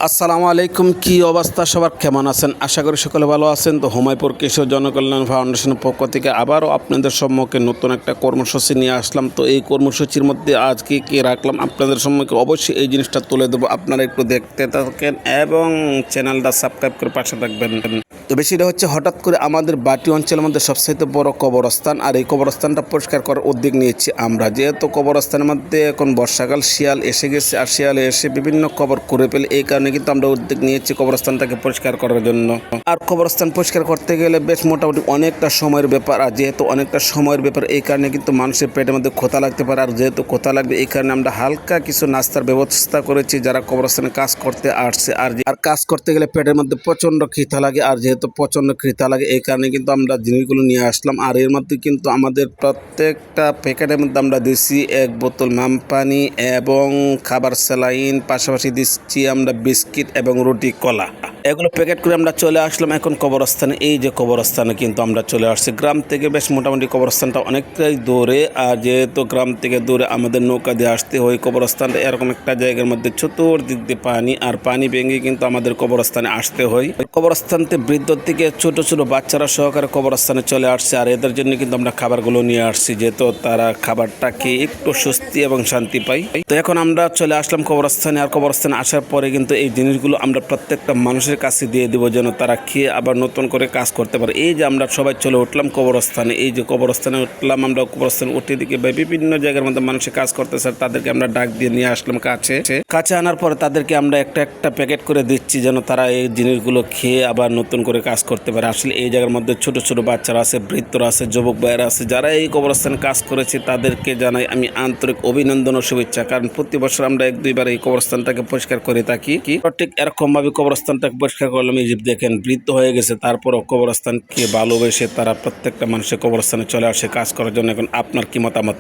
আসসালামু আলাইকুম। কি অবস্থা সবার, কেমন আছেন? আশা করি সকলে ভালো আছেন। তো হুমায়পুর কৃষি জনকল্যাণ ফাউন্ডেশনের পক্ষ থেকে আবারও আপনাদের সম্মুখে নতুন একটা কর্মসূচি নিয়ে আসলাম। তো এই কর্মসূচির মধ্যে আজকে কি রাখলাম আপনাদের সম্মুখে, অবশ্যই এই জিনিসটা তুলে দেবো। আপনারা একটু দেখতে থাকেন এবং চ্যানেলটা সাবস্ক্রাইব করে পাশে থাকবেন। তো বেশিটা হচ্ছে, হঠাৎ করে আমাদের বাটি অঞ্চলের মধ্যে সবচাইতে বড় কবরস্থান, আর এই কবরস্থানটা পরিষ্কার করার উদ্যোগ নিয়েছি আমরা। যেহেতু কবরস্থানের মধ্যে এখন বর্ষাকাল, শিয়াল এসে গেছে, আর শিয়ালে এসে বিভিন্ন কবর করে ফেলে, এই কারণে কিন্তু আমরা উদ্যোগ নিয়েছি কবরস্থানটাকে পরিষ্কার করার জন্য। আর কবরস্থান পরিষ্কার করতে গেলে বেশ মোটামুটি অনেকটা সময়ের ব্যাপার, আর যেহেতু অনেকটা সময়ের ব্যাপার, এই কারণে কিন্তু মানুষের পেটের মধ্যে ক্ষতা লাগতে পারে। আর যেহেতু ক্ষতা লাগবে, এই কারণে আমরা হালকা কিছু নাস্তার ব্যবস্থা করেছি যারা কবরস্থানে কাজ করতে আসছে। আর কাজ করতে গেলে পেটের মধ্যে প্রচণ্ড খিদা লাগে, আর যেহেতু প্রচণ্ড খিদা লাগে, এই কারণে কিন্তু আমরা জিনিসগুলো নিয়ে আসলাম। আর এর মধ্যে কিন্তু আমাদের প্রত্যেকটা প্যাকেটের মধ্যে আমরা দিচ্ছি 1 বোতল মামপানি এবং খাবার স্যালাইন, পাশাপাশি দিচ্ছি আমরা বিস্কিট এবং রুটি, কলা। এগুলো প্যাকেট করে আমরা চলে আসলাম এখন কবরস্থানে। এই যে কবরস্থানে কিন্তু আমরা চলে আসছি গ্রাম থেকে, বেশ মোটামুটি কবরস্থানটা অনেকটাই দূরে। আর যেহেতু গ্রাম থেকে দূরে, আমাদের নৌকা দিয়ে আসতে হয়। কবরস্থানটা এরকম একটা জায়গার মধ্যে চতুর্দিক দিয়ে পানি, আর পানি ভেঙে কিন্তু আমাদের কবরস্থানে আসতে হয়। কবরস্থানতে বৃদ্ধ থেকে ছোট ছোট বাচ্চারা সহকারে কবরস্থানে চলে আসছে, আর এদের জন্য কিন্তু আমরা খাবারগুলো নিয়ে আসছি, যেহেতু তারা খাবারটা খেয়ে একটু স্বস্তি এবং শান্তি পাই। তো এখন আমরা চলে আসলাম কবরস্থানে। আর কবরস্থানে আসার পরে কিন্তু এই জিনিসগুলো আমরা প্রত্যেকটা মানুষের কাছে দিয়ে দিব, যেন তারা খেয়ে আবার নতুন করে কাজ করতে পারে। এই যে আমরা সবাই চলে উঠলাম কবরস্থানে, এই যে কবরস্থানে উঠলাম আমরা, কবরস্থানে উঠে দিকে বিভিন্ন জায়গার মধ্যে মানুষের কাজ করতেছে, তাদেরকে আমরা ডাক দিয়ে নিয়ে আসলাম কাছে আনার পরে তাদেরকে আমরা একটা একটা প্যাকেট করে দিচ্ছি, যেন তারা এই জিনিসগুলো খেয়ে আবার নতুন করে কাজ করতে পারে। আসলে এই জায়গার মধ্যে ছোট ছোট বাচ্চারা আছে, বৃদ্ধরা আছে, যুবক ভাইয়েরা আছে, যারা এই কবরস্থানে কাজ করেছে তাদেরকে জানাই আমি আন্তরিক অভিনন্দন ও শুভেচ্ছা। কারণ প্রতি বছর আমরা 1-2 বার এই কবরস্থানটাকে পরিষ্কার করে থাকি। ঠিক এরকম ভাবে কবরস্থানটাকে পরিষ্কার করলাম। এই যে দেখেন, বৃদ্ধ হয়ে গেছে, তারপরও কবরস্থানকে ভালোবেসে তারা প্রত্যেকটা মানুষের কবরস্থানে চলে আসে কাজ করার জন্য। এখন আপনার কি মতামত?